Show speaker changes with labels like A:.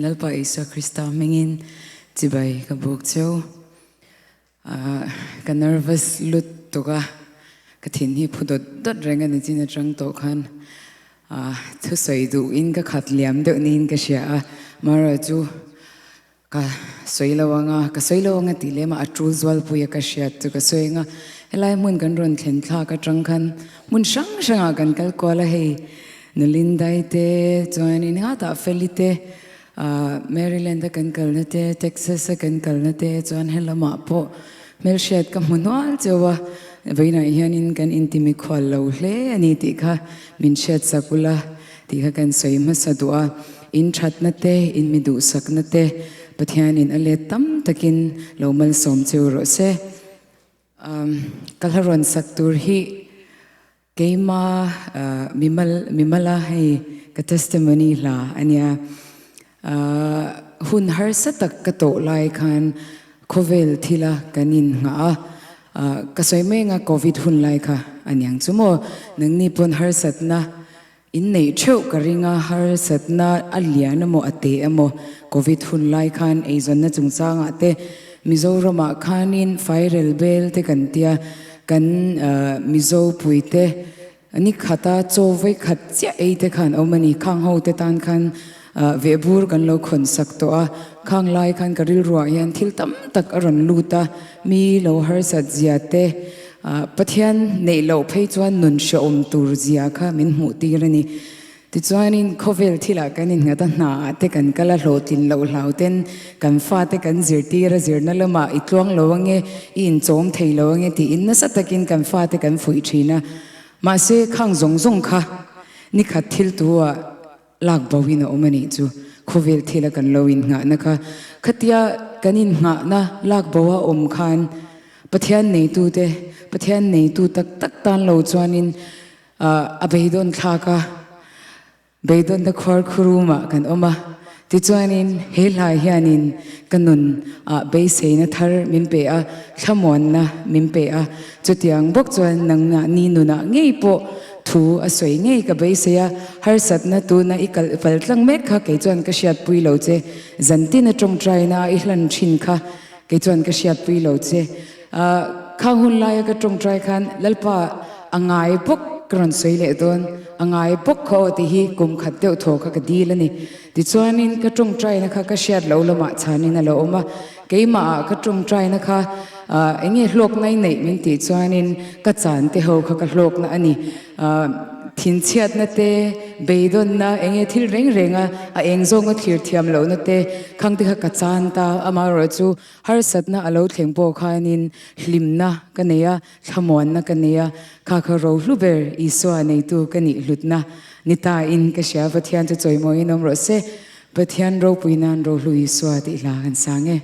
A: Lalpa Isa Krista mingin tibay kabuk chow ka nervous lut to ka kathin hi phudot dot renga ni chin atang to khan thu soi du in ka khat liam de nin ka sha mara chu ka soilawanga tilema atul zwal puya ka sha tu ka soinga elai mun kan ron thlen thla ka tang khan mun sang sanga kan kal kola hei nulindai te join ha ta felite Maryland kan kalnate Texas kan kalnate chuan helama po Melshad ka munwal chawa veina hianin kan intimi khwal lo hle ani ti kha minshat sakula ti kha kan soima sadua in thatnate in midu saknate pathian in ale tam takin lomal som chu ro se kalharon saktur hi keima mimala hei ka testimony la ania hun har satak kato lai khan kovel thila kanin nga kasoi me nga covid hun lai kha anyang chumo nangni pon har satna in nei cheu karinga har satna aliana mo ate amo covid hun lai khan eizon na chungcha nga te mizorama khanin viral bel te kan tia kan mizo puite ani khata chowai khat cha eite khan omani khang ho te tan khan vebur kan lo khon sakto a khang lai khan karil ruwa yan thil tam tak aron luta mi lo har sat ziate pathian nei lo phei chuan nun shom tur zia kha min mu ti rani ti chuanin khovel thila kanin ngata na te kan kala hlotin lo hlauten kan fa te kan zirti ra zirna lama itluang lowange in chom thei lowange ti in na satakin kan fa te kan fui thina ma se khang zong kha ni kha thil tuwa lak bawina omani chu khovel thila kan loin nga naka khatia kanin nga na lak bawa om khan pathian nei tu tak tan lo chuanin abeidon thaka beidon da khwar khuruma kan oma ti chuanin helai hianin kanun be seina thar min pe a thamon na min pe a chutiang bok chuan nang na ni nu na ngei po thu a soi ngei ka be seya har sat na tu na ikal paltlang mek kha ke chuan ka shiat pui lo che zantin a tong trai na I hlan thin kha ke chuan ka shiat pui lo che khang hun lai ka tong trai khan lalpa angai pok kron soi le don angai pok kho ti hi kum khat teu tho kha ka dil ani ti chuanin ka tong trai na kha ka shiat lo lama chhanin a lo oma keima ka tong trai na kha enge hlok nai nei min ti chuanin ka chan te ho kha ka hlok na ani thin chiat na te beidon na enge thil renga a engzong a thir thiam lo na te khang te kha ka chan ta ama ro chu har sat na alo thleng po khanin hlim na ka neya thamon na ka neya kha rohlu Isua nei tu kani hlutna nita in ka sha pathian chu choimo inom ro se pathian ro puinan rohlu Isua ti la kan sange